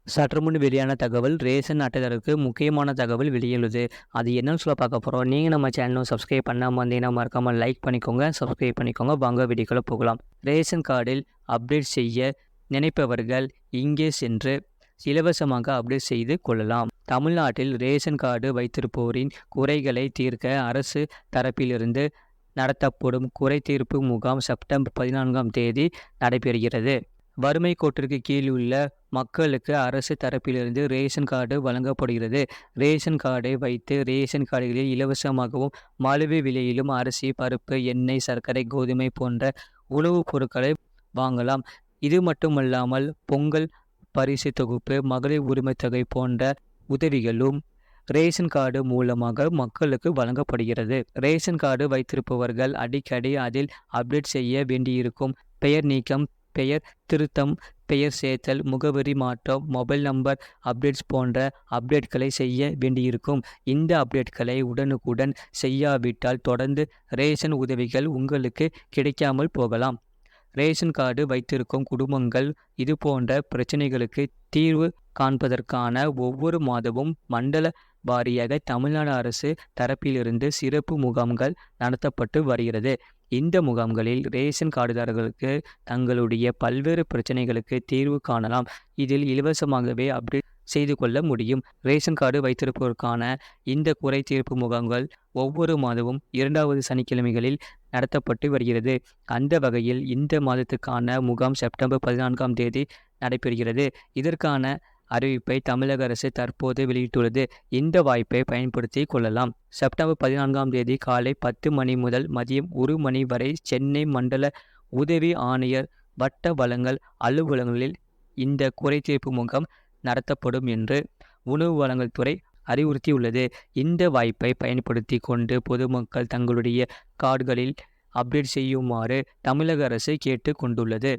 சற்று முன் வெளியான தகவல் ரேஷன் அட்டைதாரருக்கு முக்கியமான தகவல் வெளியுள்ளது. அது என்னன்னு சொல்ல பார்க்க போகிறோம். நீங்கள் நம்ம சேனலும் சப்ஸ்கிரைப் பண்ணாமல் வந்தீங்கன்னா மறக்காமல் லைக் பண்ணிக்கோங்க, சப்ஸ்கிரைப் பண்ணிக்கோங்க. வாங்க வீடியோக்குள்ள போகலாம். ரேஷன் கார்டில் அப்டேட் செய்ய நினைப்பவர்கள் இங்கே சென்று இலவசமாக அப்டேட் செய்து கொள்ளலாம். தமிழ்நாட்டில் ரேஷன் கார்டு வைத்திருப்போரின் குறைகளை தீர்க்க அரசு தரப்பிலிருந்து நடத்தப்படும் குறை தீர்ப்பு முகாம் செப்டம்பர் 14ஆம் தேதி நடைபெறுகிறது. வறுமை கோட்டிற்கு கீழ் உள்ள மக்களுக்கு அரசு தரப்பிலிருந்து ரேஷன் கார்டு வழங்கப்படுகிறது. ரேஷன் கார்டை வைத்து ரேஷன் கார்டுகளில் இலவசமாகவும் மலிவு விலையிலும் அரிசி, பருப்பு, எண்ணெய், சர்க்கரை, கோதுமை போன்ற உணவுப் பொருட்களை வாங்கலாம். இது மட்டுமல்லாமல் பொங்கல் பரிசு தொகுப்பு, மகளிர் உரிமைத் தொகை போன்ற உதவிகளும் ரேஷன் கார்டு மூலமாக மக்களுக்கு வழங்கப்படுகிறது. ரேஷன் கார்டு வைத்திருப்பவர்கள் அடிக்கடி அதில் அப்டேட் செய்ய வேண்டியிருக்கும். பெயர் நீக்கம், பெயர் திருத்தம், பெயர் சேர்த்தல், முகவரி மாற்றம், மொபைல் நம்பர் அப்டேட்ஸ் போன்ற அப்டேட்களை செய்ய வேண்டியிருக்கும். இந்த அப்டேட்களை உடனுக்குடன் செய்யாவிட்டால் தொடர்ந்து ரேஷன் உதவிகள் உங்களுக்கு கிடைக்காமல் போகலாம். ரேஷன் கார்டு வைத்திருக்கும் குடும்பங்கள் இதுபோன்ற பிரச்சனைகளுக்கு தீர்வு காண்பதற்கான ஒவ்வொரு மாதமும் மண்டல வாரியாக தமிழ்நாடு அரசு தரப்பிலிருந்து சிறப்பு முகாம்கள் நடத்தப்பட்டு வருகிறது. இந்த முகாம்களில் ரேஷன் கார்டுதாரர்களுக்கு தங்களுடைய பல்வேறு பிரச்சனைகளுக்கு தீர்வு காணலாம். இதில் இலவசமாகவே அப்டேட் செய்து கொள்ள முடியும். ரேஷன் கார்டு வைத்திருப்போருக்கான இந்த குறை தீர்ப்பு முகாம்கள் ஒவ்வொரு மாதமும் 2வது சனிக்கிழமைகளில் நடத்தப்பட்டு வருகிறது. அந்த வகையில் இந்த மாதத்துக்கான முகாம் செப்டம்பர் 14ஆம் தேதி நடைபெறுகிறது. இதற்கான அறிவிப்பை தமிழக அரசு தற்போது வெளியிட்டுள்ளது. இந்த வாய்ப்பை பயன்படுத்தி கொள்ளலாம். செப்டம்பர் 14ஆம் தேதி காலை 10 மணி முதல் மதியம் 1 மணி வரை சென்னை மண்டல உதவி ஆணையர் வட்ட வழங்கல் அலுவலகங்களில் இந்த குறைதீர்ப்பு முகாம் நடத்தப்படும் என்று உணவு வழங்கல் துறை அறிவுறுத்தியுள்ளது. இந்த வாய்ப்பை பயன்படுத்தி கொண்டு பொதுமக்கள் தங்களுடைய கார்டுகளில் அப்டேட் செய்யுமாறு தமிழக அரசு கேட்டு கொண்டுள்ளது.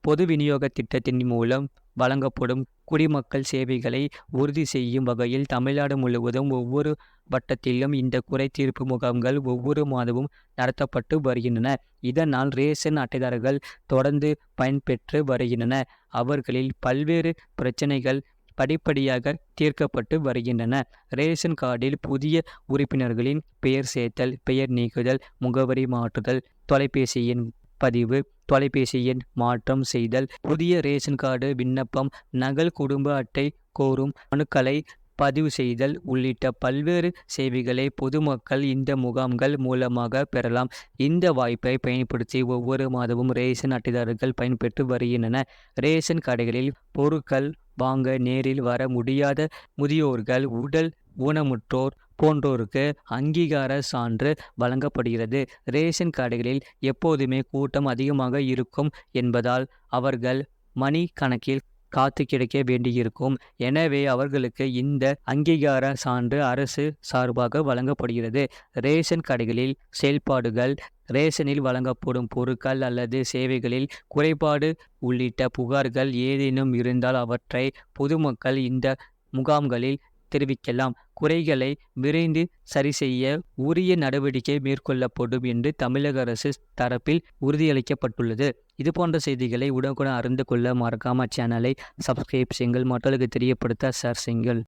பொது விநியோக திட்டத்தின் மூலம் வழங்கப்படும் குடிமக்கள் சேவைகளை உறுதி செய்யும் வகையில் தமிழ்நாடு முழுவதும் ஒவ்வொரு வட்டத்திலும் இந்த குறை தீர்ப்பு முகாம்கள் ஒவ்வொரு மாதமும் நடத்தப்பட்டு வருகின்றன. இதனால் ரேஷன் அட்டைதாரர்கள் தொடர்ந்து பயன்பெற்று வருகின்றனர். அவர்களில் பல்வேறு பிரச்சனைகள் படிப்படியாக தீர்க்கப்பட்டு வருகின்றன. ரேஷன் கார்டில் புதிய உறுப்பினர்களின் பெயர் சேர்த்தல், பெயர் நீக்குதல், முகவரி மாற்றுதல், தொலைபேசி எண் பதிவு, தொலைபேசி எண் மாற்றம் செய்தல், புதிய ரேஷன் கார்டு விண்ணப்பம், நகல் குடும்ப அட்டை கோரும் மனுக்களை பதிவு செய்தல் உள்ளிட்ட பல்வேறு சேவைகளை பொதுமக்கள் இந்த முகாம்கள் மூலமாக பெறலாம். இந்த வாய்ப்பை பயன்படுத்தி ஒவ்வொரு மாதமும் ரேஷன் அட்டைதாரர்கள் பயன்பெற்று வருகின்றனர். ரேஷன் கடைகளில் பொருட்கள் வாங்க நேரில் வர முடியாத முதியோர்கள், உடல் ஊனமுற்றோர் போன்றோருக்கு அங்கீகார சான்று வழங்கப்படுகிறது. ரேஷன் கடைகளில் எப்போதுமே கூட்டம் அதிகமாக இருக்கும் என்பதால் அவர்கள் மணி கணக்கில் காத்து கிடைக்க வேண்டியிருக்கும். எனவே அவர்களுக்கு இந்த அங்கீகார சான்று அரசு சார்பாக வழங்கப்படுகிறது. ரேஷன் கடைகளில் செயல்பாடுகள், ரேஷனில் வழங்கப்படும் பொருட்கள் அல்லது சேவைகளில் குறைபாடு உள்ளிட்ட புகார்கள் ஏதேனும் இருந்தால் அவற்றை பொதுமக்கள் இந்த முகாம்களில் தெரிவிக்கலாம். குறைகளை விரைந்து சரி செய்ய உரிய நடவடிக்கை மேற்கொள்ளப்படும் என்று தமிழக அரசு தரப்பில் உறுதியளிக்கப்பட்டுள்ளது. இதுபோன்ற செய்திகளை உடனுக்குடன் அறிந்து கொள்ள மறக்காம சேனலை சப்ஸ்கிரைப் செய்யுங்கள். மக்களுக்கு தெரியப்படுத்த ஷேர் செய்யுங்கள்.